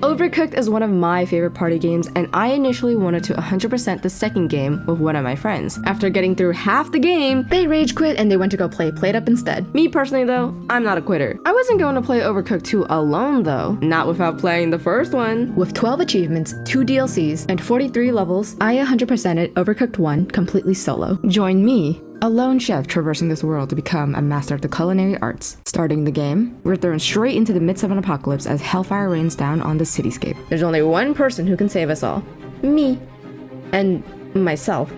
Overcooked is one of my favorite party games, and I initially wanted to 100% the second game with one of my friends. After getting through half the game, they rage quit and they went to go play Plate Up instead. Me personally though, I'm not a quitter. I wasn't going to play Overcooked 2 alone though, not without playing the first one. With 12 achievements, 2 DLCs, and 43 levels, I 100%ed Overcooked 1 completely solo. Join me, a lone chef traversing this world to become a master of the culinary arts. Starting the game, we're thrown straight into the midst of an apocalypse as hellfire rains down on the cityscape. There's only one person who can save us all. Me. And myself.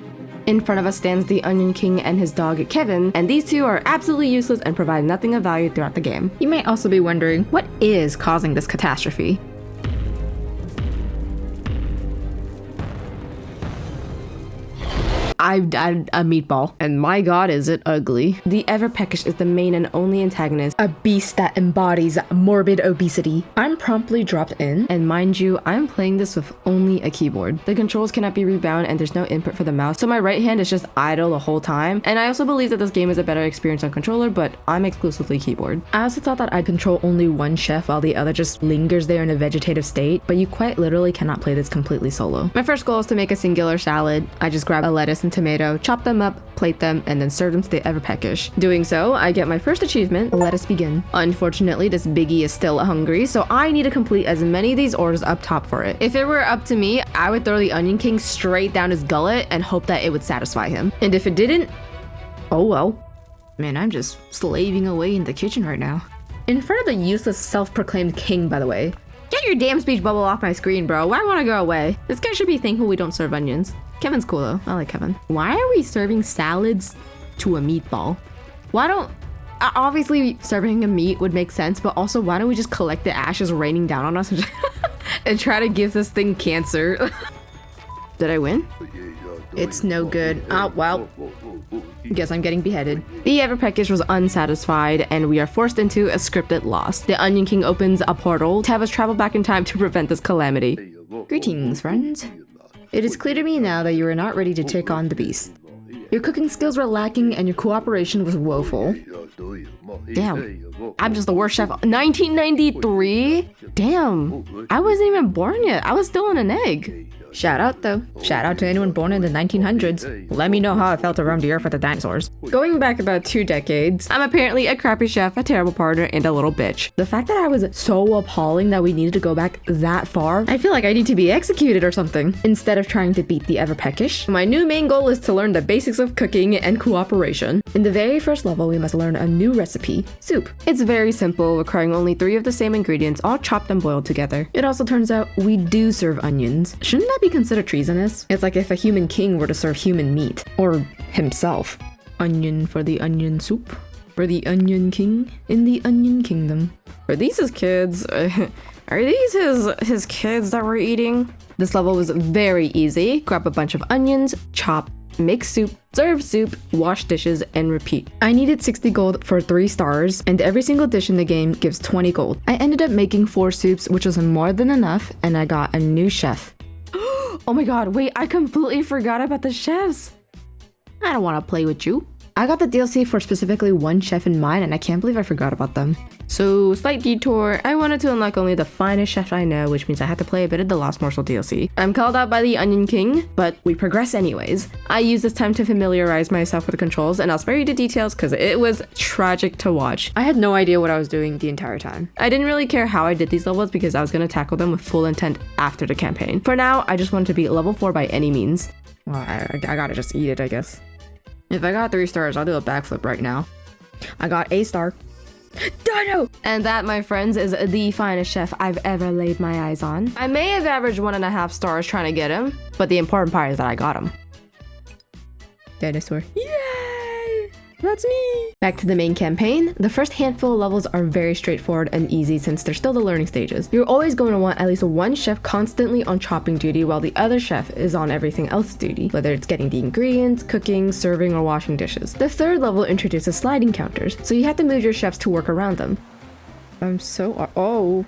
In front of us stands the Onion King and his dog Kevin, and these two are absolutely useless and provide nothing of value throughout the game. You might also be wondering, what is causing this catastrophe? I've added a meatball, and my god is it ugly. The Ever-Peckish is the main and only antagonist, a beast that embodies morbid obesity. I'm promptly dropped in, and mind you, I'm playing this with only a keyboard. The controls cannot be rebound and there's no input for the mouse, so my right hand is just idle the whole time. And I also believe that this game is a better experience on controller, but I'm exclusively keyboard. I also thought that I'd control only one chef while the other just lingers there in a vegetative state, but you quite literally cannot play this completely solo. My first goal is to make a singular salad. I just grab a lettuce and tomato, chop them up, plate them, and then serve them to the Ever-Peckish. Doing so, I get my first achievement. Let us begin. Unfortunately, this biggie is still hungry, so I need to complete as many of these orders up top for it. If it were up to me, I would throw the Onion King straight down his gullet and hope that it would satisfy him. And if it didn't, oh well. Man, I'm just slaving away in the kitchen right now. In front of the useless self-proclaimed king, by the way. Get your damn speech bubble off my screen, bro. Why wanna go away? This guy should be thankful we don't serve onions. Kevin's cool though. I like Kevin. Why are we serving salads to a meatball? Why don't... Obviously, serving a meat would make sense, but also why don't we just collect the ashes raining down on us and try to give this thing cancer? Did I win? It's no good. Oh, well. Guess I'm getting beheaded. The Ever-Peckish was unsatisfied, and we are forced into a scripted loss. The Onion King opens a portal to have us travel back in time to prevent this calamity. Greetings, friends. It is clear to me now that you are not ready to take on the beast. Your cooking skills were lacking and your cooperation was woeful. Damn, I'm just the worst chef. 1993? Damn, I wasn't even born yet. I was still in an egg. Shout out though. Shout out to anyone born in the 1900s. Let me know how it felt to roam the earth with the dinosaurs. Going back about 2 decades, I'm apparently a crappy chef, a terrible partner, and a little bitch. The fact that I was so appalling that we needed to go back that far, I feel like I need to be executed or something. Instead of trying to beat the Ever-Peckish, my new main goal is to learn the basics of cooking and cooperation. In the very first level, we must learn a new recipe, soup. It's very simple, requiring only 3 of the same ingredients, all chopped and boiled together. It also turns out we do serve onions. Shouldn't that be considered treasonous? It's like if a human king were to serve human meat. Or himself. Onion for the onion soup. For the Onion King in the Onion Kingdom. Are these his kids? Are these his kids that we're eating? This level was very easy. Grab a bunch of onions, chop, make soup, serve soup, wash dishes, and repeat. I needed 60 gold for 3 stars, and every single dish in the game gives 20 gold. I ended up making 4 soups, which was more than enough, and I got a new chef. Oh my god, wait, I completely forgot about the chefs. I don't want to play with you. I got the DLC for specifically one chef in mind, and I can't believe I forgot about them. So, slight detour, I wanted to unlock only the finest chef I know, which means I had to play a bit of the Lost Morsel DLC. I'm called out by the Onion King, but we progress anyways. I used this time to familiarize myself with the controls, and I'll spare you the details because it was tragic to watch. I had no idea what I was doing the entire time. I didn't really care how I did these levels because I was going to tackle them with full intent after the campaign. For now, I just wanted to be level 4 by any means. Well, I gotta just eat it, I guess. If I got 3 stars, I'll do a backflip right now. I got a star. Dino! And that, my friends, is the finest chef I've ever laid my eyes on. I may have averaged 1.5 stars trying to get him, but the important part is that I got him. Dinosaur. Yay! That's me! Back to the main campaign. The first handful of levels are very straightforward and easy since they're still the learning stages. You're always going to want at least one chef constantly on chopping duty while the other chef is on everything else duty, whether it's getting the ingredients, cooking, serving, or washing dishes. The third level introduces sliding counters, so you have to move your chefs to work around them. Oh.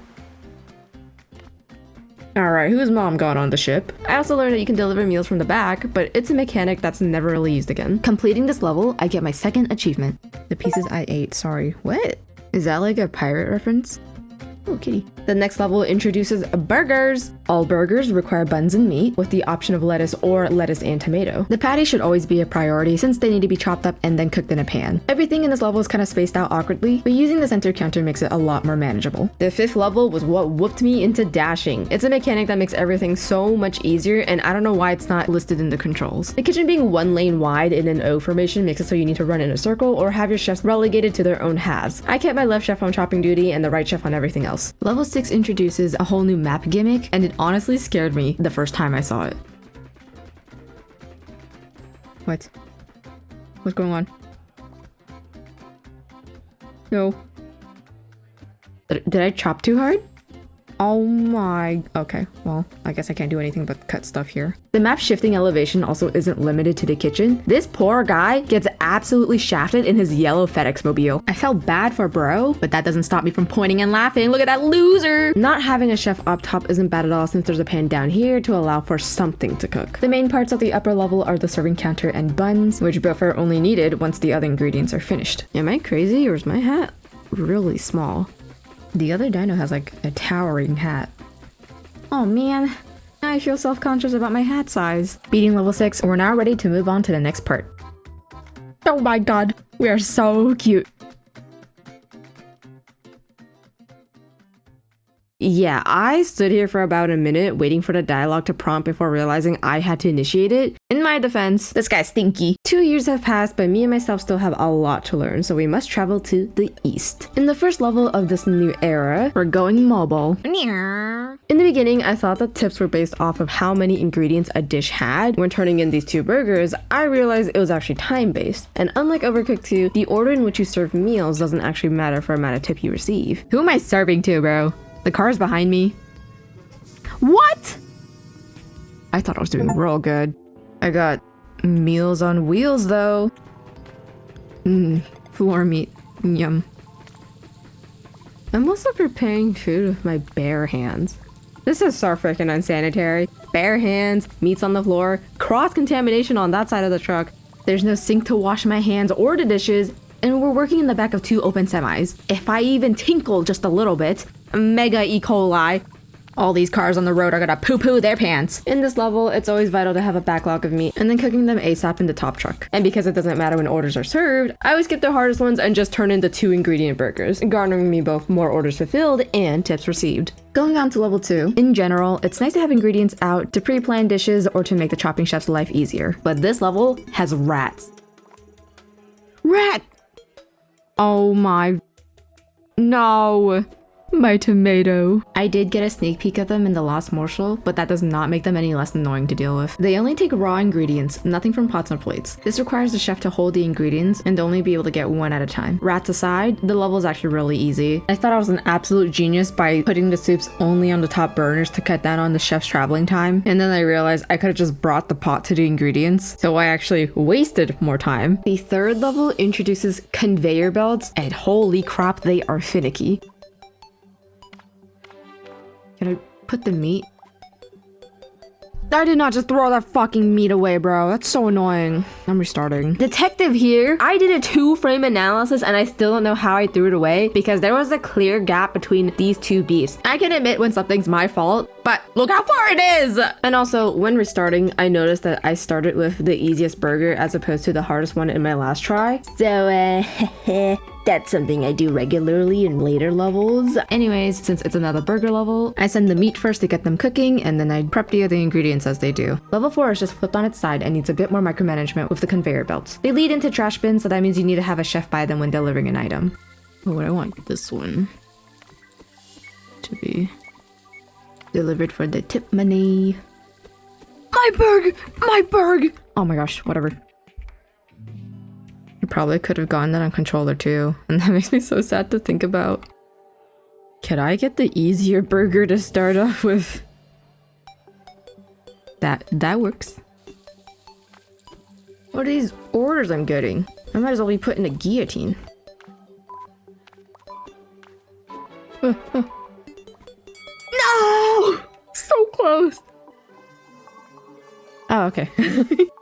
Alright, whose mom got on the ship? I also learned that you can deliver meals from the back, but it's a mechanic that's never really used again. Completing this level, I get my second achievement. The pieces I ate, sorry. What? Is that like a pirate reference? Oh, kitty. The next level introduces burgers. All burgers require buns and meat with the option of lettuce or lettuce and tomato. The patty should always be a priority since they need to be chopped up and then cooked in a pan. Everything in this level is kind of spaced out awkwardly, but using the center counter makes it a lot more manageable. The fifth level was what whooped me into dashing. It's a mechanic that makes everything so much easier, and I don't know why it's not listed in the controls. The kitchen being one lane wide in an O formation makes it so you need to run in a circle or have your chefs relegated to their own halves. I kept my left chef on chopping duty and the right chef on everything else. Level 6 introduces a whole new map gimmick, and it honestly scared me the first time I saw it. What? What's going on? No. Did I chop too hard? Oh my... Okay, well, I guess I can't do anything but cut stuff here. The map shifting elevation also isn't limited to the kitchen. This poor guy gets absolutely shafted in his yellow FedEx mobile. I felt bad for bro, but that doesn't stop me from pointing and laughing. Look at that loser! Not having a chef up top isn't bad at all since there's a pan down here to allow for something to cook. The main parts of the upper level are the serving counter and buns, which both are only needed once the other ingredients are finished. Am I crazy or is my hat really small? The other dino has like a towering hat. Oh man, I feel self-conscious about my hat size. Beating level 6, we're now ready to move on to the next part. Oh my god, we are so cute. Yeah, I stood here for about a minute waiting for the dialogue to prompt before realizing I had to initiate it. In my defense, this guy's stinky. 2 years have passed, but me and myself still have a lot to learn, so we must travel to the east. In the first level of this new era, we're going mobile. In the beginning, I thought the tips were based off of how many ingredients a dish had. When turning in these 2 burgers, I realized it was actually time-based. And unlike Overcooked 2, the order in which you serve meals doesn't actually matter for the amount of tip you receive. Who am I serving to, bro? The car's behind me. What? I thought I was doing real good. I got meals on wheels though. Floor meat. Yum. I'm also preparing food with my bare hands. This is so freaking unsanitary. Bare hands, meats on the floor, cross-contamination on that side of the truck. There's no sink to wash my hands or the dishes, and we're working in the back of 2 open semis. If I even tinkle just a little bit, mega E. coli. All these cars on the road are gonna poo-poo their pants. In this level, it's always vital to have a backlog of meat and then cooking them ASAP in the top truck. And because it doesn't matter when orders are served, I always skip the hardest ones and just turn in the 2 ingredient burgers, garnering me both more orders fulfilled and tips received. Going on to level 2, in general, it's nice to have ingredients out to pre-plan dishes or to make the chopping chef's life easier. But this level has rats. Rat! Oh my... No! My tomato. I did get a sneak peek of them in the last morsel, but that does not make them any less annoying to deal with. They only take raw ingredients, nothing from pots or plates. This requires the chef to hold the ingredients and only be able to get 1 at a time. Rats aside, the level is actually really easy. I thought I was an absolute genius by putting the soups only on the top burners to cut down on the chef's traveling time, and then I realized I could have just brought the pot to the ingredients, so I actually wasted more time. The third level introduces conveyor belts, and holy crap, they are finicky. Can I put the meat? I did not just throw that fucking meat away, bro. That's so annoying. I'm restarting. Detective here. I did a 2-frame analysis and I still don't know how I threw it away because there was a clear gap between these 2 beefs. I can admit when something's my fault, but look how far it is! And also, when restarting, I noticed that I started with the easiest burger as opposed to the hardest one in my last try. So, that's something I do regularly in later levels. Anyways, since it's another burger level, I send the meat first to get them cooking, and then I prep the other ingredients as they do. Level 4 is just flipped on its side and needs a bit more micromanagement with the conveyor belts. They lead into trash bins, so that means you need to have a chef buy them when delivering an item. Oh, I want this one to be delivered for the tip money. My burg! My burg! Oh my gosh, whatever. I probably could have gotten that on controller too, and that makes me so sad to think about. Could I get the easier burger to start off with? That works. What are these orders I'm getting? I might as well be put in a guillotine. No! So close! Oh, Oh, okay.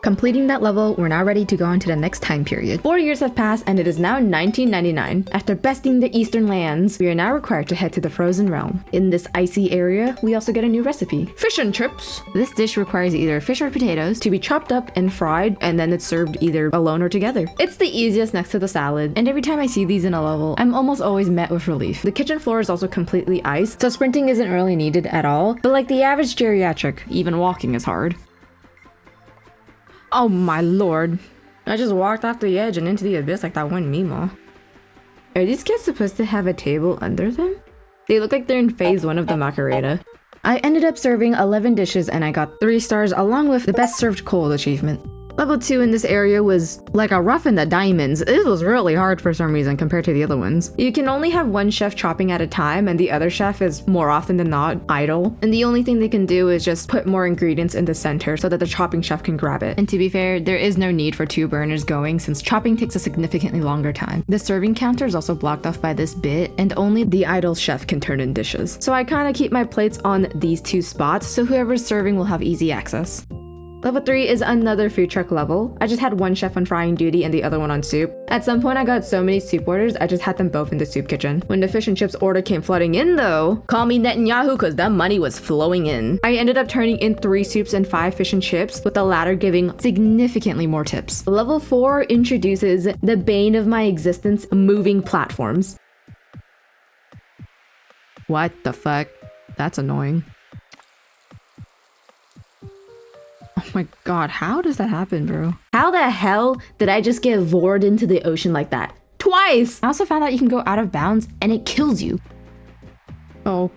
Completing that level, we're now ready to go on to the next time period. 4 years have passed and it is now 1999. After besting the eastern lands, we are now required to head to the frozen realm. In this icy area, we also get a new recipe. Fish and chips! This dish requires either fish or potatoes to be chopped up and fried, and then it's served either alone or together. It's the easiest next to the salad, and every time I see these in a level, I'm almost always met with relief. The kitchen floor is also completely ice, so sprinting isn't really needed at all, but like the average geriatric, even walking is hard. Oh my lord. I just walked off the edge and into the abyss like that one Mimo. Are these kids supposed to have a table under them? They look like they're in phase 1 of the Macarena. I ended up serving 11 dishes and I got 3 stars along with the best served cold achievement. Level 2 in this area was like a rough in the diamonds. It was really hard for some reason compared to the other ones. You can only have one chef chopping at a time and the other chef is more often than not idle. And the only thing they can do is just put more ingredients in the center so that the chopping chef can grab it. And to be fair, there is no need for 2 burners going since chopping takes a significantly longer time. The serving counter is also blocked off by this bit and only the idle chef can turn in dishes. So I kind of keep my plates on these 2 spots so whoever's serving will have easy access. Level 3 is another food truck level. I just had one chef on frying duty and the other one on soup. At some point I got so many soup orders, I just had them both in the soup kitchen. When the fish and chips order came flooding in though, call me Netanyahu cause that money was flowing in. I ended up turning in 3 soups and 5 fish and chips, with the latter giving significantly more tips. Level 4 introduces the bane of my existence, moving platforms. What the fuck? That's annoying. Oh my god, how does that happen, bro? How the hell did I just get lured into the ocean like that? Twice! I also found out you can go out of bounds and it kills you. Oh,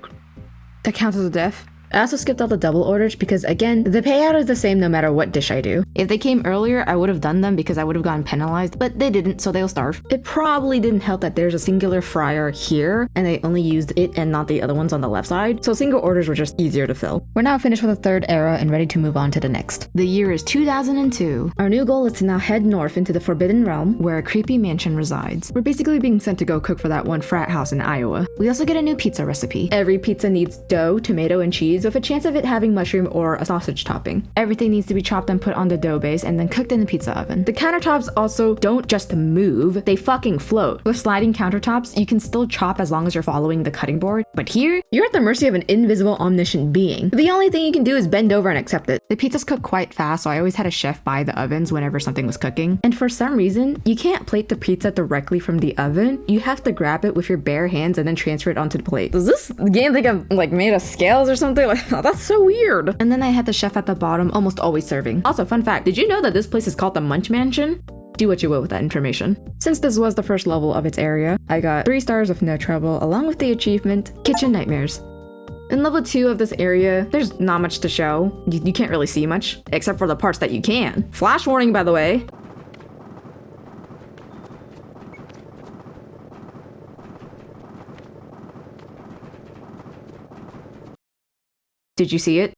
that counts as a death? I also skipped all the double orders because again, the payout is the same no matter what dish I do. If they came earlier, I would have done them because I would have gotten penalized, but they didn't, so they'll starve. It probably didn't help that there's a singular fryer here and they only used it and not the other ones on the left side, so single orders were just easier to fill. We're now finished with the 3rd era and ready to move on to the next. The year is 2002. Our new goal is to now head north into the Forbidden Realm where a creepy mansion resides. We're basically being sent to go cook for that one frat house in Iowa. We also get a new pizza recipe. Every pizza needs dough, tomato, and cheese with a chance of it having mushroom or a sausage topping. Everything needs to be chopped and put on the dough base and then cooked in the pizza oven. The countertops also don't just move, they fucking float. With sliding countertops, you can still chop as long as you're following the cutting board, but here, you're at the mercy of an invisible omniscient being. The only thing you can do is bend over and accept it. The pizzas cook quite fast, so I always had a chef by the ovens whenever something was cooking. And for some reason, you can't plate the pizza directly from the oven. You have to grab it with your bare hands and then transfer it onto the plate. Does this game think I'm like made of scales or something? Like, oh, that's so weird. And then I had the chef at the bottom almost always serving. Also, fun fact, did you know that this place is called the Munch Mansion? Do what you will with that information. Since this was the first level of its area, I got 3 stars with no trouble, along with the achievement, Kitchen Nightmares. In level 2 of this area, there's not much to show. You can't really see much, except for the parts that you can. Flash warning, by the way. Did you see it?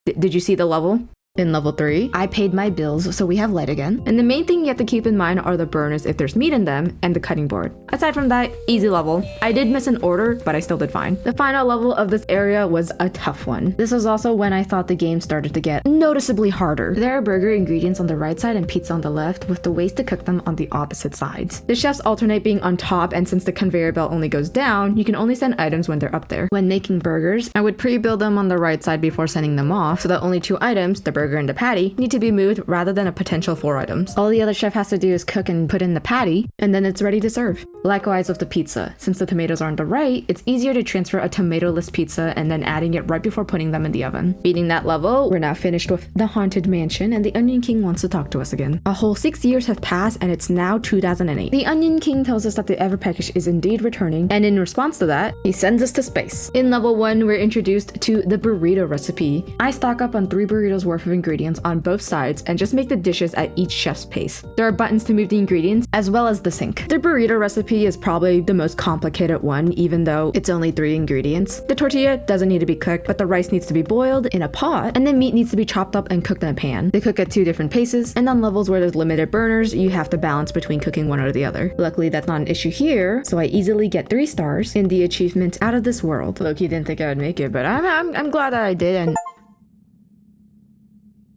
Did you see the level? In level 3, I paid my bills, so we have light again. And the main thing you have to keep in mind are the burners if there's meat in them, and the cutting board. Aside from that, easy level. I did miss an order, but I still did fine. The final level of this area was a tough one. This was also when I thought the game started to get noticeably harder. There are burger ingredients on the right side and pizza on the left, with the ways to cook them on the opposite sides. The chefs alternate being on top, and since the conveyor belt only goes down, you can only send items when they're up there. When making burgers, I would pre-build them on the right side before sending them off, so that only 2 items, the burger and the patty, need to be moved rather than a potential 4 items. All the other chef has to do is cook and put in the patty, and then it's ready to serve. Likewise with the pizza. Since the tomatoes are on the right, it's easier to transfer a tomato-less pizza and then adding it right before putting them in the oven. Beating that level, we're now finished with the Haunted Mansion, and the Onion King wants to talk to us again. A whole 6 years have passed, and it's now 2008. The Onion King tells us that the Everpackage is indeed returning, and in response to that, he sends us to space. In level 1, we're introduced to the burrito recipe. I stock up on 3 burritos worth of ingredients on both sides and just make the dishes at each chef's pace. There are buttons to move the ingredients as well as the sink. The burrito recipe is probably the most complicated one, even though it's only 3 ingredients. The tortilla doesn't need to be cooked, but the rice needs to be boiled in a pot, and the meat needs to be chopped up and cooked in a pan. They cook at 2 different paces, and on levels where there's limited burners, you have to balance between cooking one or the other. Luckily, that's not an issue here, so I easily get 3 stars in the achievement Out of This World. Loki didn't think I would make it, but I'm glad that I did, and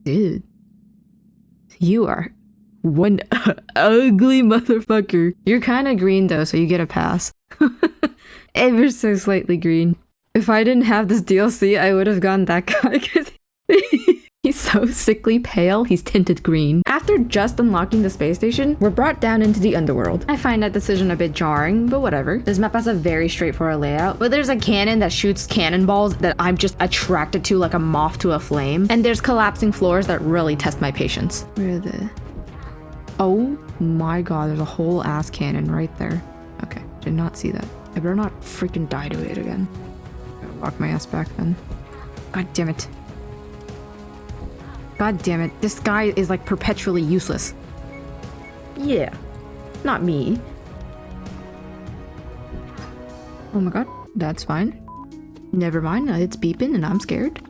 Dude. You are one ugly motherfucker. You're kind of green though, so you get a pass. Ever so slightly green. If I didn't have this DLC, I would have gone that guy because he's so sickly pale, he's tinted green. After just unlocking the space station, we're brought down into the underworld. I find that decision a bit jarring, but whatever. This map has a very straightforward layout, but there's a cannon that shoots cannonballs that I'm just attracted to like a moth to a flame, and there's collapsing floors that really test my patience. Where are the... Oh my god, there's a whole ass cannon right there. Okay, did not see that. I better not freaking die to it again. Gotta walk my ass back then. God damn it. God damn it, this guy is like perpetually useless. Yeah, not me. Oh my god, that's fine. Never mind, it's beeping and I'm scared.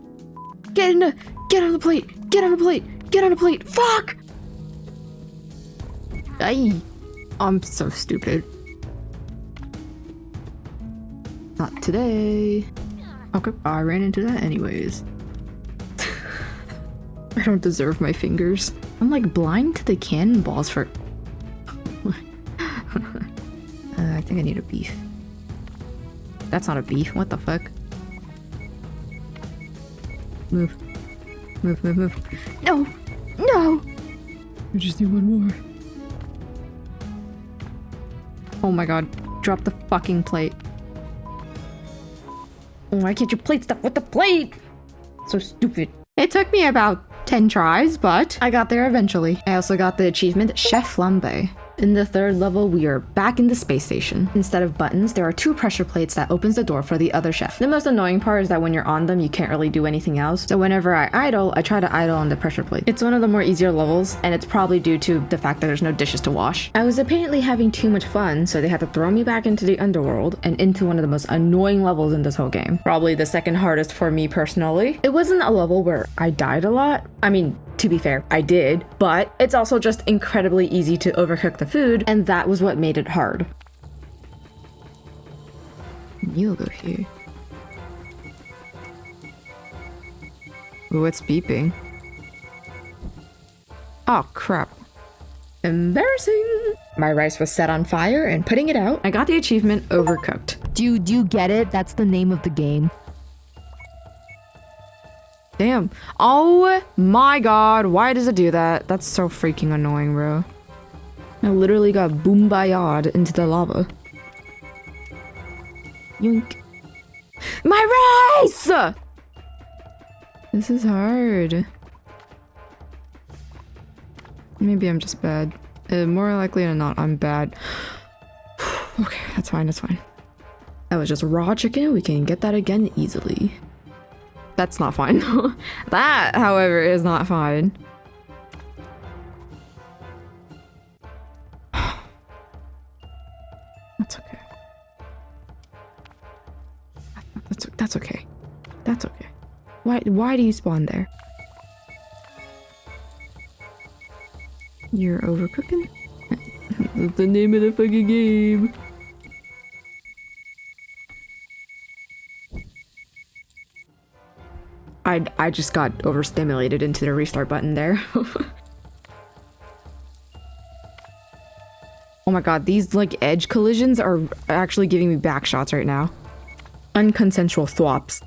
Get on the plate, get on the plate, get on the plate, fuck! Ay, I'm so stupid. Not today. Okay, I ran into that anyways. I don't deserve my fingers. I'm like blind to the cannonballs for... I think I need a beef. That's not a beef, what the fuck? Move. Move, move, move. No! No! I just need one more. Oh my god, drop the fucking plate. Oh, why can't you plate stuff with the plate? So stupid. It took me about 10 tries, but I got there eventually. I also got the achievement Chef Flambe. In the third level, we are back in the space station. Instead of buttons, there are 2 pressure plates that opens the door for the other chef. The most annoying part is that when you're on them, you can't really do anything else. So whenever I idle, I try to idle on the pressure plate. It's one of the more easier levels, and it's probably due to the fact that there's no dishes to wash. I was apparently having too much fun, so they had to throw me back into the underworld and into one of the most annoying levels in this whole game. Probably the second hardest for me personally. It wasn't a level where I died a lot. I mean, to be fair, I did, but it's also just incredibly easy to overcook the food, and that was what made it hard. You'll go here. Ooh, it's beeping. Oh, crap. Embarrassing! My rice was set on fire, and putting it out, I got the achievement Overcooked. Do you get it? That's the name of the game. Damn. Oh my god, why does it do that? That's so freaking annoying, bro. I literally got boom-bayad into the lava. Yoink. My rice! This is hard. Maybe I'm just bad. More likely than not, I'm bad. Okay, that's fine, that's fine. That was just raw chicken. We can get that again easily. That's not fine. That, however, is not fine. That's okay. That's okay. That's okay. Why do you spawn there? You're overcooking? That's the name of the fucking game. I just got overstimulated into the restart button there. Oh my god, these like edge collisions are actually giving me back shots right now. Unconsensual thwops.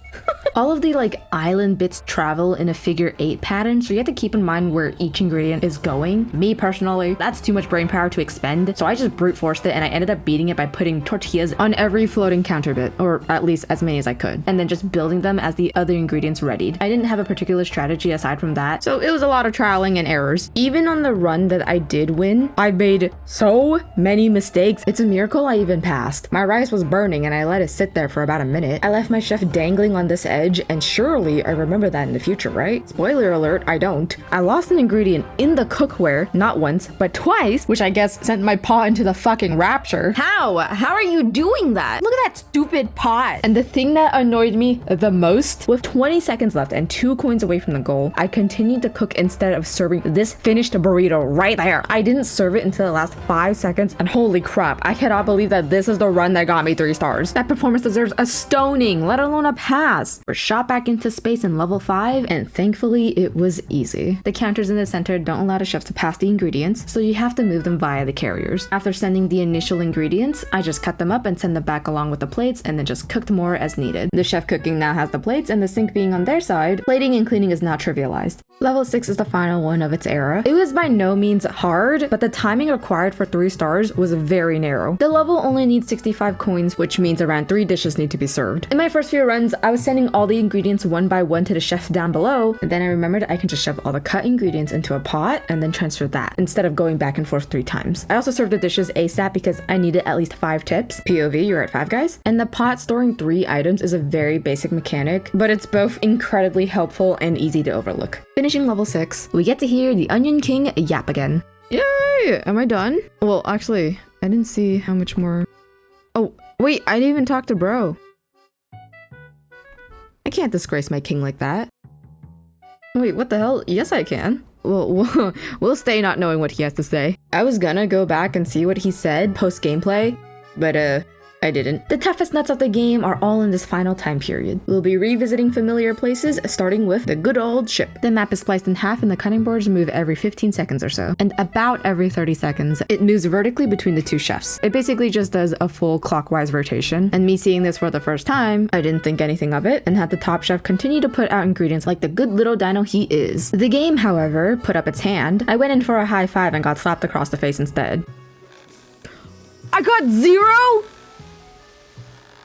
All of the like island bits travel in a figure 8 pattern, so you have to keep in mind where each ingredient is going. Me personally, that's too much brain power to expend, so I just brute forced it and I ended up beating it by putting tortillas on every floating counter bit, or at least as many as I could, and then just building them as the other ingredients readied. I didn't have a particular strategy aside from that, so it was a lot of trialing and errors. Even on the run that I did win, I made so many mistakes. It's a miracle I even passed. My rice was burning and I let it sit there for about a minute. I left my chef dangling on this edge, and surely I remember that in the future, right? Spoiler alert, I don't. I lost an ingredient in the cookware, not once, but twice, which I guess sent my pot into the fucking rapture. How? How are you doing that? Look at that stupid pot. And the thing that annoyed me the most, with 20 seconds left and 2 coins away from the goal, I continued to cook instead of serving this finished burrito right there. I didn't serve it until the last 5 seconds, and holy crap, I cannot believe that this is the run that got me 3 stars. That performance deserves a stoning, let alone a pass. chefs. We're shot back into space in level 5, and thankfully it was easy. The counters in the center don't allow the chefs to pass the ingredients, so you have to move them via the carriers. After sending the initial ingredients, I just cut them up and send them back along with the plates and then just cooked more as needed. The chef cooking now has the plates, and the sink being on their side, plating and cleaning is now trivialized. Level 6 is the final one of its era. It was by no means hard, but the timing required for 3 stars was very narrow. The level only needs 65 coins, which means around 3 dishes need to be served. In my first few runs, I was sending all the ingredients one by one to the chef down below, and then I remembered I can just shove all the cut ingredients into a pot and then transfer that, instead of going back and forth 3 times. I also served the dishes ASAP because I needed at least 5 tips. POV, you're at 5 guys. And the pot storing 3 items is a very basic mechanic, but it's both incredibly helpful and easy to overlook. Finishing level 6, we get to hear the Onion King yap again. Yay! Am I done? Well, actually, I didn't see how much more. Oh, wait, I didn't even talk to bro. I can't disgrace my king like that. Wait, what the hell? Yes, I can. Well, we'll stay not knowing what he has to say. I was gonna go back and see what he said post-gameplay, but I didn't. The toughest nuts of the game are all in this final time period. We'll be revisiting familiar places, starting with the good old ship. The map is spliced in half and the cutting boards move every 15 seconds or so. And about every 30 seconds, it moves vertically between the 2 chefs. It basically just does a full clockwise rotation. And me seeing this for the first time, I didn't think anything of it and had the top chef continue to put out ingredients like the good little dino he is. The game, however, put up its hand. I went in for a high five and got slapped across the face instead. I got 0?!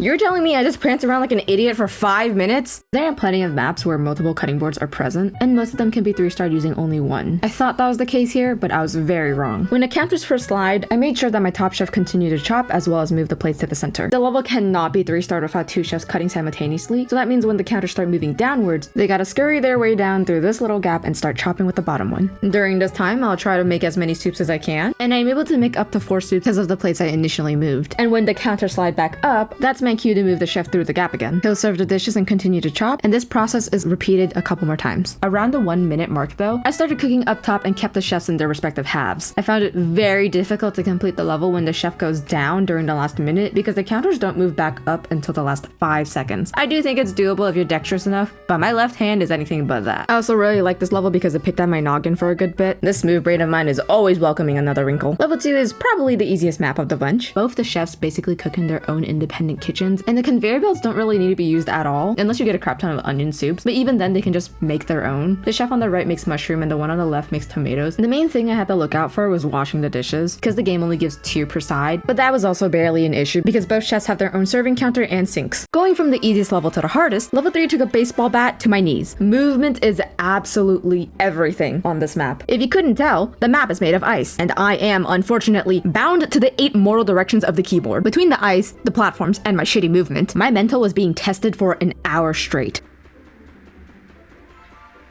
You're telling me I just pranced around like an idiot for 5 minutes? There are plenty of maps where multiple cutting boards are present, and most of them can be 3-starred using only one. I thought that was the case here, but I was very wrong. When the counters first slide, I made sure that my top chef continued to chop as well as move the plates to the center. The level cannot be 3-starred without 2 chefs cutting simultaneously, so that means when the counters start moving downwards, they gotta scurry their way down through this little gap and start chopping with the bottom one. During this time, I'll try to make as many soups as I can, and I'm able to make up to 4 soups because of the plates I initially moved. And when the counters slide back up, that's my cue to move the chef through the gap again. He'll serve the dishes and continue to chop, and this process is repeated a couple more times. Around the 1 minute mark though, I started cooking up top and kept the chefs in their respective halves. I found it very difficult to complete the level when the chef goes down during the last minute because the counters don't move back up until the last 5 seconds. I do think it's doable if you're dexterous enough, but my left hand is anything but that. I also really like this level because it picked at my noggin for a good bit. This smooth brain of mine is always welcoming another wrinkle. Level 2 is probably the easiest map of the bunch. Both the chefs basically cook in their own independent kitchens, and the conveyor belts don't really need to be used at all, unless you get a crap ton of onion soups, but even then they can just make their own. The chef on the right makes mushroom and the one on the left makes tomatoes. And the main thing I had to look out for was washing the dishes, because the game only gives 2 per side, but that was also barely an issue because both chefs have their own serving counter and sinks. Going from the easiest level to the hardest, level 3 took a baseball bat to my knees. Movement is absolutely everything on this map. If you couldn't tell, the map is made of ice, and I am unfortunately bound to the 8 mortal directions of the keyboard. Between the ice, the platforms, and my shitty movement, my mental was being tested for an hour straight.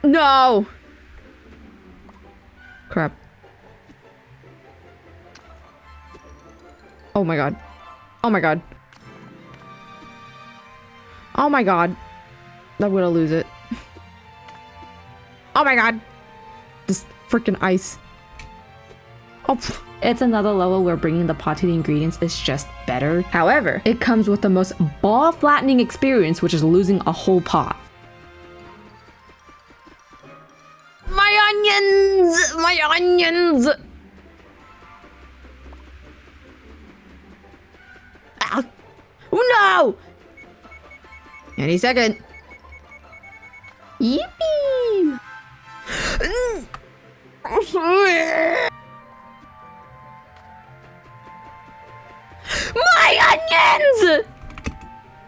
No! Crap. Oh my god. Oh my god. Oh my god. I'm gonna lose it. Oh my god. This freaking ice. Oh, it's another level where bringing the pot to the ingredients is just better. However, it comes with the most ball-flattening experience, which is losing a whole pot. My onions! My onions! Ah. Oh no! Any second. Yippee! My onions!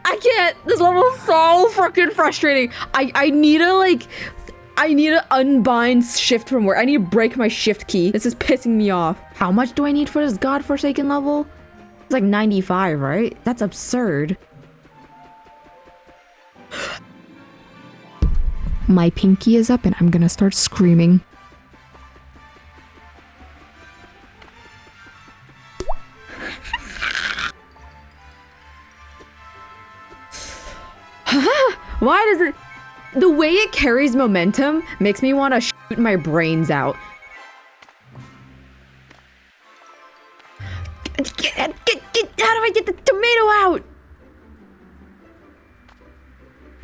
I can't. This level is so freaking frustrating. I need to unbind shift from where I need to break my shift key. This is pissing me off. How much do I need for this godforsaken level? It's like 95, right? That's absurd. My pinky is up and I'm gonna start screaming. Why does it... The way it carries momentum makes me want to shoot my brains out. How do I get the tomato out?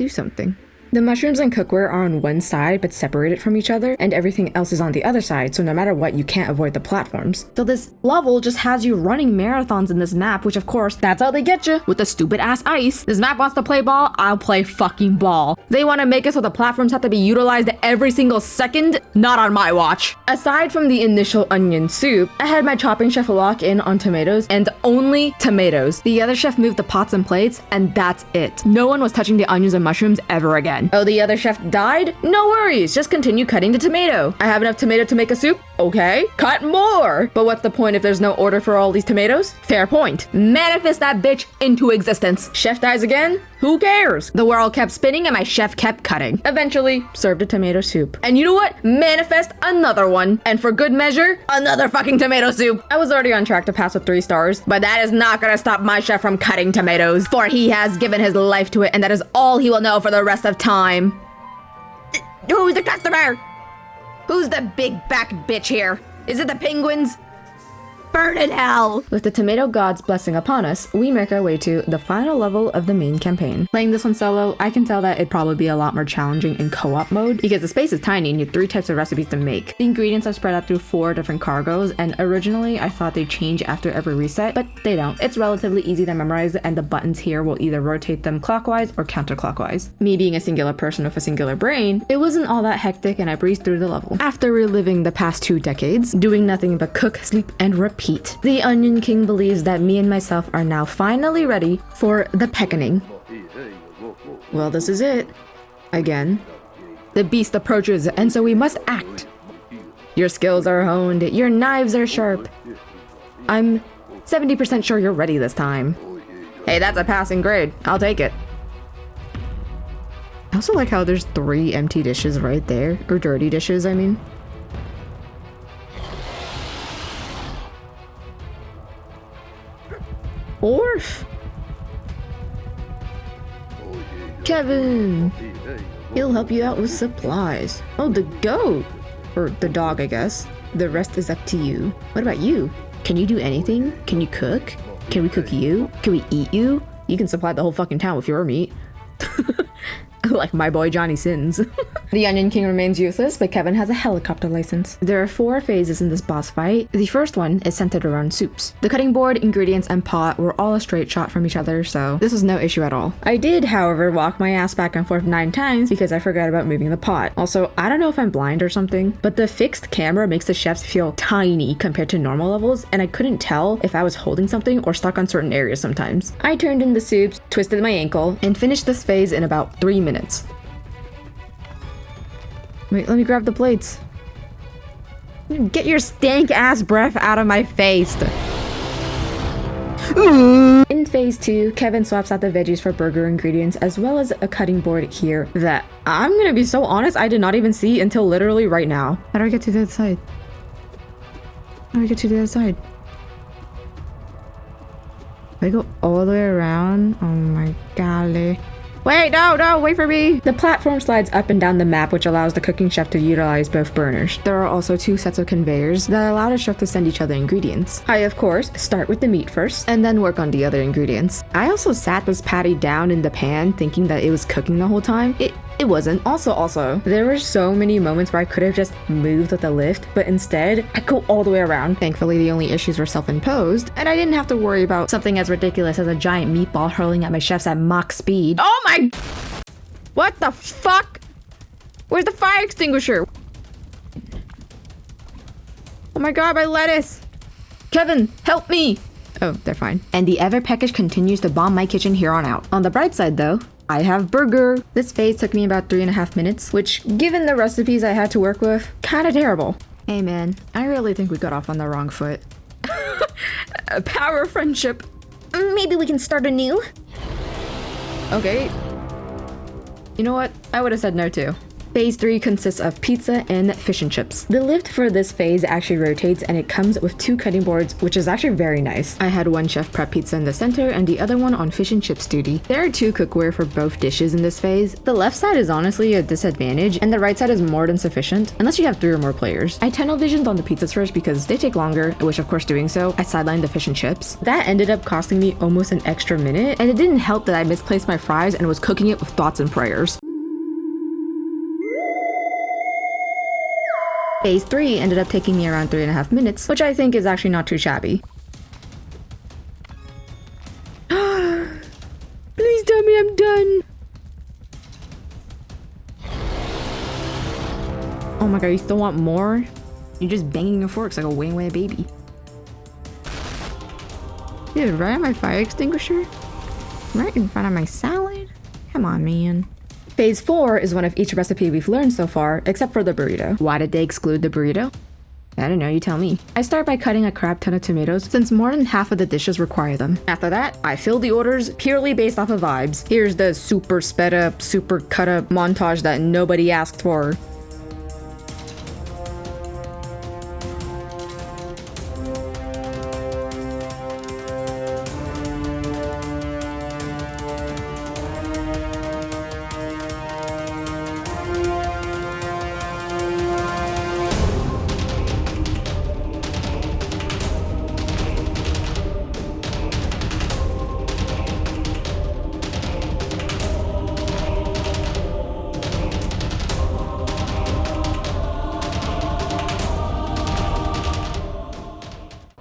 do something. The mushrooms and cookware are on one side but separated from each other, and everything else is on the other side, so no matter what, you can't avoid the platforms. So this level just has you running marathons in this map, which of course, that's how they get you, with the stupid ass ice. This map wants to play ball, I'll play fucking ball. They want to make it so the platforms have to be utilized every single second, not on my watch. Aside from the initial onion soup, I had my chopping chef lock in on tomatoes, and only tomatoes. The other chef moved the pots and plates, and that's it. No one was touching the onions and mushrooms ever again. Oh, the other chef died? No worries, just continue cutting the tomato. I have enough tomato to make a soup? Okay, cut more! But what's the point if there's no order for all these tomatoes? Fair point. Manifest that bitch into existence. Chef dies again? Who cares? The world kept spinning and my chef kept cutting. Eventually, served a tomato soup. And you know what? Manifest another one. And for good measure, another fucking tomato soup. I was already on track to pass with 3 stars, but that is not gonna stop my chef from cutting tomatoes, for he has given his life to it, and that is all he will know for the rest of time. Who's the customer? Who's the big back bitch here? Is it the penguins? Burn in hell! With the tomato god's blessing upon us, we make our way to the final level of the main campaign. Playing this one solo, I can tell that it'd probably be a lot more challenging in co-op mode because the space is tiny and you have 3 types of recipes to make. The ingredients are spread out through 4 different cargoes, and originally I thought they'd change after every reset, but they don't. It's relatively easy to memorize, and the buttons here will either rotate them clockwise or counterclockwise. Me being a singular person with a singular brain, it wasn't all that hectic and I breezed through the level. After reliving the past 2 decades, doing nothing but cook, sleep, and repeat, the Onion King believes that me and myself are now finally ready for the peckening. Well, this is it. Again. The beast approaches, and so we must act. Your skills are honed, your knives are sharp. I'm 70% sure you're ready this time. Hey, that's a passing grade. I'll take it. I also like how there's 3 empty dishes right there. Or dirty dishes, I mean. Orf! Kevin! He'll help you out with supplies. Oh, the goat! Or the dog, I guess. The rest is up to you. What about you? Can you do anything? Can you cook? Can we cook you? Can we eat you? You can supply the whole fucking town with your meat. Like my boy Johnny Sins. The Onion King remains useless, but Kevin has a helicopter license. There are 4 phases in this boss fight. The first one is centered around soups. The cutting board, ingredients, and pot were all a straight shot from each other, so this was no issue at all. I did, however, walk my ass back and forth 9 times because I forgot about moving the pot. Also, I don't know if I'm blind or something, but the fixed camera makes the chefs feel tiny compared to normal levels, and I couldn't tell if I was holding something or stuck on certain areas sometimes. I turned in the soups, twisted my ankle, and finished this phase in about 3 minutes. Wait, let me grab the plates. Get your stank ass breath out of my face. In phase 2, Kevin swaps out the veggies for burger ingredients as well as a cutting board here that I'm gonna be so honest, I did not even see until literally right now. How do I get to the other side? How do I get to the other side? Do I go all the way around? Oh my golly. Wait, no, wait for me! The platform slides up and down the map, which allows the cooking chef to utilize both burners. There are also 2 sets of conveyors that allow the chef to send each other ingredients. I, of course, start with the meat first, and then work on the other ingredients. I also sat this patty down in the pan, thinking that it was cooking the whole time. It wasn't. Also, there were so many moments where I could have just moved with the lift, but instead, I go all the way around. Thankfully, the only issues were self-imposed, and I didn't have to worry about something as ridiculous as a giant meatball hurling at my chefs at Mach speed. Oh my... What the fuck? Where's the fire extinguisher? Oh my god, my lettuce! Kevin, help me! Oh, they're fine. And the ever peckish continues to bomb my kitchen here on out. On the bright side though, I have burger. This phase took me about 3.5 minutes, which, given the recipes I had to work with, kinda terrible. Hey man, I really think we got off on the wrong foot. Power friendship. Maybe we can start anew? Okay. You know what? I would have said no too. Phase 3 consists of pizza and fish and chips. The lift for this phase actually rotates and it comes with 2 cutting boards, which is actually very nice. I had one chef prep pizza in the center and the other one on fish and chips duty. There are 2 cookware for both dishes in this phase. The left side is honestly a disadvantage and the right side is more than sufficient, unless you have 3 or more players. I tunnel visioned on the pizzas first because they take longer, which of course doing so, I sidelined the fish and chips. That ended up costing me almost an extra minute, and it didn't help that I misplaced my fries and was cooking it with thoughts and prayers. Phase 3 ended up taking me around 3.5 minutes, which I think is actually not too shabby. Please tell me I'm done. Oh my god, you still want more? You're just banging your forks like a way baby. Dude, right on my fire extinguisher? Right in front of my salad? Come on, man. Phase 4 is one of each recipe we've learned so far, except for the burrito. Why did they exclude the burrito? I don't know, you tell me. I start by cutting a crap ton of tomatoes since more than half of the dishes require them. After that, I fill the orders purely based off of vibes. Here's the super sped up, super cut up montage that nobody asked for.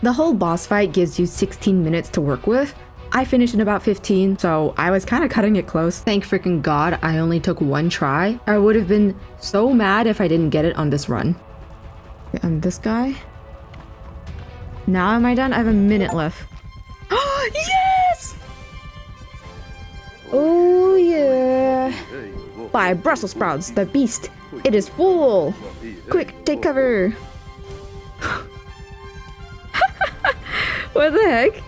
The whole boss fight gives you 16 minutes to work with. I finished in about 15, so I was kind of cutting it close. Thank freaking God I only took 1 try. I would have been so mad if I didn't get it on this run. And this guy? Now am I done? I have a minute left. Yes! Oh yeah! By Brussels sprouts, the beast. It is full. Quick, take cover. What the heck?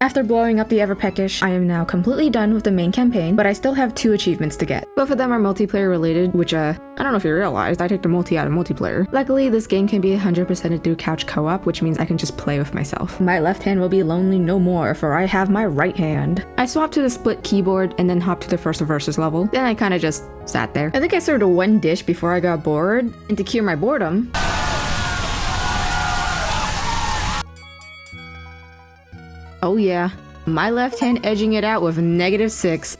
After blowing up the Everpeckish, I am now completely done with the main campaign, but I still have 2 achievements to get. Both of them are multiplayer related, which I don't know if you realized, I take the multi out of multiplayer. Luckily, this game can be 100%ed through couch co-op, which means I can just play with myself. My left hand will be lonely no more, for I have my right hand. I swapped to the split keyboard and then hopped to the first versus level. Then I kinda just sat there. I think I served 1 dish before I got bored, and to cure my boredom, oh yeah, my left hand edging it out with -6.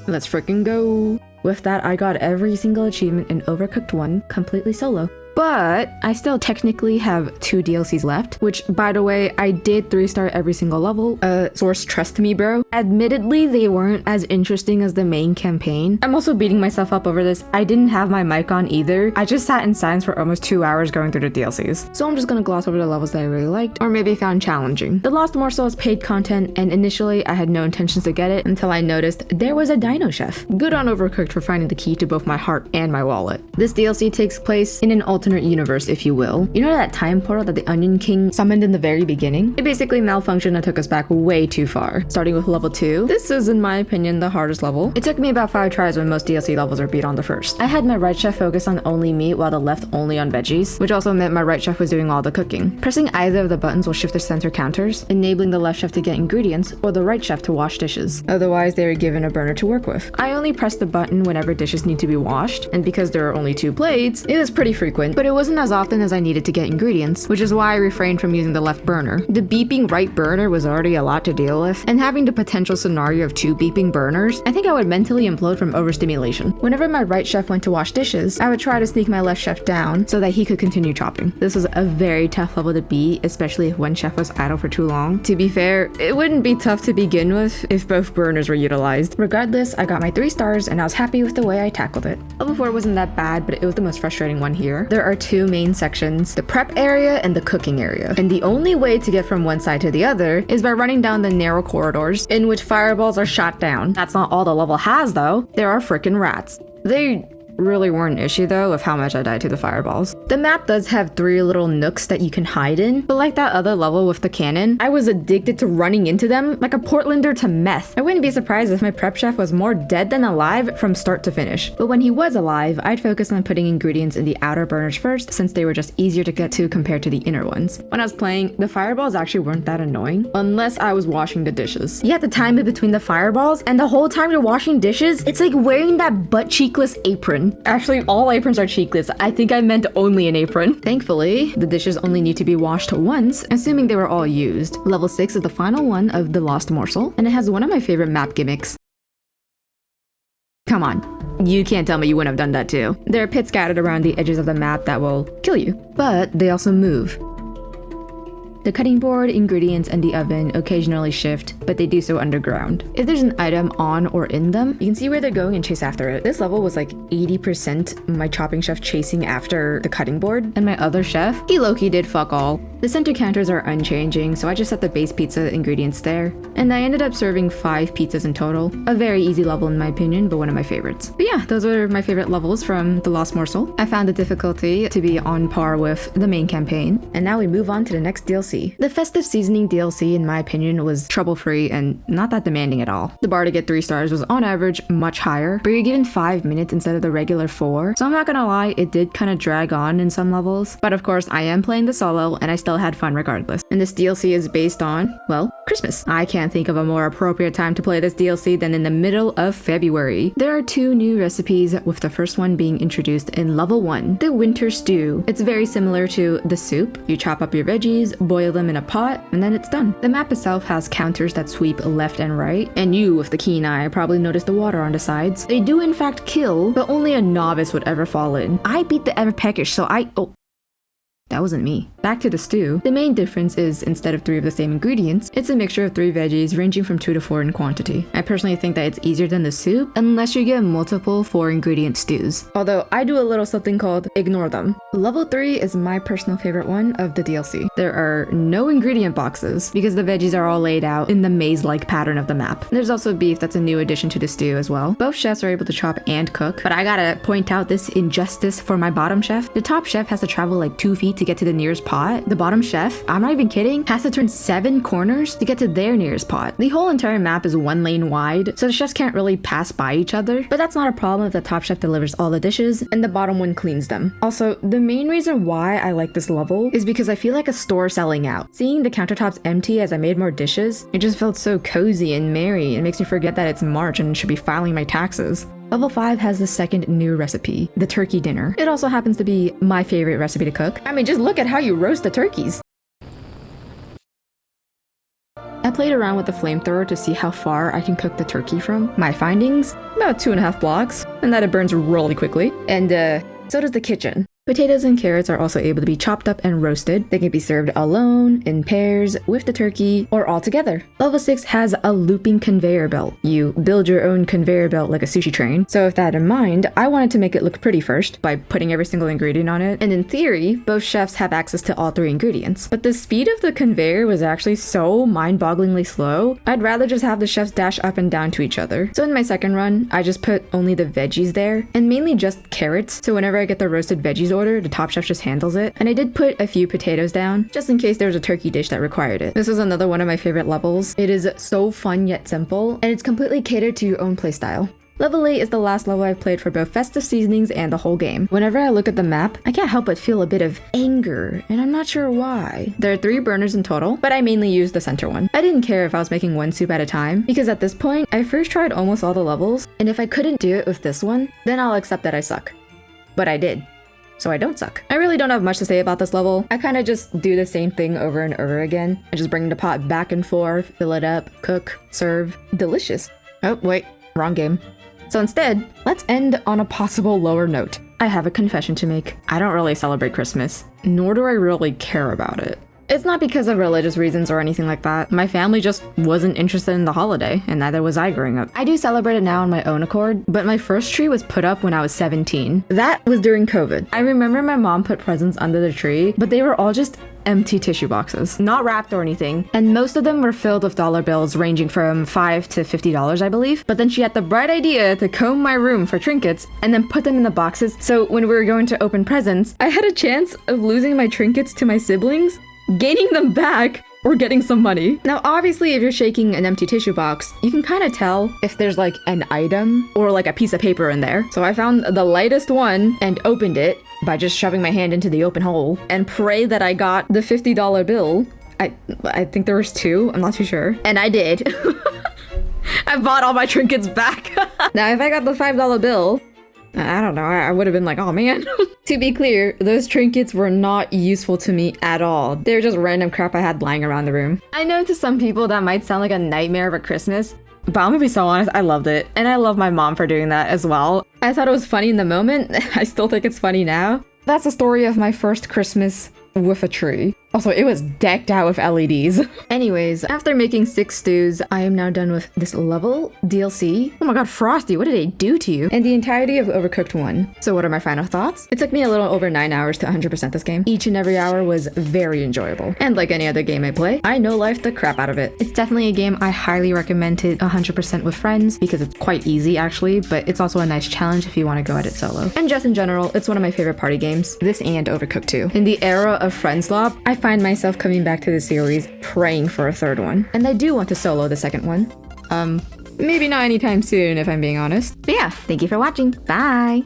Let's freaking go. With that, I got every single achievement in Overcooked 1 completely solo. But I still technically have 2 DLCs left, which, by the way, I did 3-star every single level. Source, trust me, bro. Admittedly, they weren't as interesting as the main campaign. I'm also beating myself up over this. I didn't have my mic on either. I just sat in silence for almost 2 hours going through the DLCs. So I'm just gonna gloss over the levels that I really liked, or maybe found challenging. The Lost Morsel is paid content, and initially I had no intentions to get it until I noticed there was a Dino Chef. Good on Overcooked for finding the key to both my heart and my wallet. This DLC takes place in an alternate universe, if you will. You know that time portal that the Onion King summoned in the very beginning? It basically malfunctioned and took us back way too far. Starting with level 2, this is, in my opinion, the hardest level. It took me about 5 tries when most DLC levels are beat on the first. I had my right chef focus on only meat while the left only on veggies, which also meant my right chef was doing all the cooking. Pressing either of the buttons will shift the center counters, enabling the left chef to get ingredients or the right chef to wash dishes. Otherwise, they are given a burner to work with. I only press the button whenever dishes need to be washed, and because there are only 2 plates, it was pretty frequent, but it wasn't as often as I needed to get ingredients, which is why I refrained from using the left burner. The beeping right burner was already a lot to deal with, and having the potential scenario of 2 beeping burners, I think I would mentally implode from overstimulation. Whenever my right chef went to wash dishes, I would try to sneak my left chef down so that he could continue chopping. This was a very tough level to beat, especially if one chef was idle for too long. To be fair, it wouldn't be tough to begin with if both burners were utilized. Regardless, I got my 3 stars and I was happy with the way I tackled it. Level 4 wasn't that bad, but it was the most frustrating one here. There are 2 main sections, the prep area and the cooking area. And the only way to get from one side to the other is by running down the narrow corridors in which fireballs are shot down. That's not all the level has though. There are frickin' rats. They really weren't an issue though of how much I died to the fireballs. The map does have 3 little nooks that you can hide in, but like that other level with the cannon, I was addicted to running into them like a Portlander to meth. I wouldn't be surprised if my prep chef was more dead than alive from start to finish. But when he was alive, I'd focus on putting ingredients in the outer burners first since they were just easier to get to compared to the inner ones. When I was playing, the fireballs actually weren't that annoying unless I was washing the dishes. You have to time it between the fireballs, and the whole time you're washing dishes, it's like wearing that butt cheekless apron. Actually, all aprons are cheekless. I think I meant only an apron. Thankfully, the dishes only need to be washed once, assuming they were all used. Level 6 is the final one of the Lost Morsel, and it has one of my favorite map gimmicks. Come on. You can't tell me you wouldn't have done that too. There are pits scattered around the edges of the map that will kill you, but they also move. The cutting board, ingredients, and the oven occasionally shift, but they do so underground. If there's an item on or in them, you can see where they're going and chase after it. This level was like 80% my chopping chef chasing after the cutting board, and my other chef, he low-key did fuck all. The center counters are unchanging, so I just set the base pizza ingredients there, and I ended up serving 5 pizzas in total. A very easy level in my opinion, but one of my favorites. But yeah, those are my favorite levels from The Lost Morsel. I found the difficulty to be on par with the main campaign, and now we move on to the next DLC. The Festive Seasoning DLC, in my opinion, was trouble-free and not that demanding at all. The bar to get 3 stars was on average much higher, but you're given 5 minutes instead of the regular 4, so I'm not gonna lie, it did kind of drag on in some levels. But of course, I am playing the solo, and I still had fun regardless. And this DLC is based on, well, Christmas. I can't think of a more appropriate time to play this DLC than in the middle of February. There are 2 new recipes, with the first one being introduced in level 1, the Winter Stew. It's very similar to the soup. You chop up your veggies, boil them in a pot, and then it's done. The map itself has counters that sweep left and right, and you, with the keen eye, probably noticed the water on the sides. They do in fact kill, but only a novice would ever fall in. I beat the ever peckish, so that wasn't me. Back to the stew. The main difference is instead of 3 of the same ingredients, it's a mixture of 3 veggies ranging from 2 to 4 in quantity. I personally think that it's easier than the soup unless you get multiple 4 ingredient stews. Although I do a little something called ignore them. Level 3 is my personal favorite one of the DLC. There are no ingredient boxes because the veggies are all laid out in the maze-like pattern of the map. There's also beef that's a new addition to the stew as well. Both chefs are able to chop and cook, but I gotta point out this injustice for my bottom chef. The top chef has to travel like 2 feet to get to the nearest pot. The bottom chef, I'm not even kidding, has to turn 7 corners to get to their nearest pot. The whole entire map is 1 lane wide, so the chefs can't really pass by each other, but that's not a problem if the top chef delivers all the dishes and the bottom one cleans them. Also, the main reason why I like this level is because I feel like a store selling out. Seeing the countertops empty as I made more dishes, it just felt so cozy and merry. It makes me forget that it's March and should be filing my taxes. Level 5 has the second new recipe, the turkey dinner. It also happens to be my favorite recipe to cook. I mean, just look at how you roast the turkeys. I played around with the flamethrower to see how far I can cook the turkey from. My findings? About 2.5 blocks, and that it burns really quickly. And so does the kitchen. Potatoes and carrots are also able to be chopped up and roasted. They can be served alone, in pairs, with the turkey, or all together. Level 6 has a looping conveyor belt. You build your own conveyor belt like a sushi train. So with that in mind, I wanted to make it look pretty first by putting every single ingredient on it. And in theory, both chefs have access to all 3 ingredients. But the speed of the conveyor was actually so mind-bogglingly slow, I'd rather just have the chefs dash up and down to each other. So in my second run, I just put only the veggies there, and mainly just carrots. So whenever I get the roasted veggies order, the top chef just handles it. And I did put a few potatoes down, just in case there was a turkey dish that required it. This was another one of my favorite levels. It is so fun yet simple, and it's completely catered to your own playstyle. Level 8 is the last level I've played for both Festive Seasonings and the whole game. Whenever I look at the map, I can't help but feel a bit of anger, and I'm not sure why. There are 3 burners in total, but I mainly used the center one. I didn't care if I was making 1 soup at a time, because at this point, I first tried almost all the levels, and if I couldn't do it with this one, then I'll accept that I suck. But I did. So I don't suck. I really don't have much to say about this level. I kind of just do the same thing over and over again. I just bring the pot back and forth, fill it up, cook, serve. Delicious. Oh, wait, wrong game. So instead, let's end on a possible lower note. I have a confession to make. I don't really celebrate Christmas, nor do I really care about it. It's not because of religious reasons or anything like that. My family just wasn't interested in the holiday, and neither was I growing up. I do celebrate it now on my own accord, but my first tree was put up when I was 17. That was during COVID. I remember my mom put presents under the tree, but they were all just empty tissue boxes, not wrapped or anything, and most of them were filled with dollar bills ranging from $5 to $50, I believe. But then she had the bright idea to comb my room for trinkets and then put them in the boxes, so when we were going to open presents, I had a chance of losing my trinkets to my siblings, gaining them back, or getting some money. Now, obviously, if you're shaking an empty tissue box, you can kind of tell if there's like an item or like a piece of paper in there. So I found the lightest one and opened it by just shoving my hand into the open hole and pray that I got the $50 bill. I think there was two, I'm not too sure. And I did. I bought all my trinkets back. Now, if I got the $5 bill, I don't know, I would have been like, oh man. To be clear, those trinkets were not useful to me at all. They're just random crap I had lying around the room. I know to some people that might sound like a nightmare of a Christmas, but I'm gonna be so honest, I loved it. And I love my mom for doing that as well. I thought it was funny in the moment. I still think it's funny now. That's the story of my first Christmas with a tree. Also, it was decked out with LEDs. Anyways, after making 6 stews, I am now done with this level, DLC. Oh my god, Frosty, what did they do to you? And the entirety of Overcooked 1. So what are my final thoughts? It took me a little over 9 hours to 100% this game. Each and every hour was very enjoyable. And like any other game I play, I no-life the crap out of it. It's definitely a game I highly recommend to 100% with friends because it's quite easy actually, but it's also a nice challenge if you want to go at it solo. And just in general, it's one of my favorite party games. This and Overcooked 2. In the era of Friendslop, I find myself coming back to the series praying for a third one. And I do want to solo the second one. Maybe not anytime soon if I'm being honest. But yeah, thank you for watching. Bye!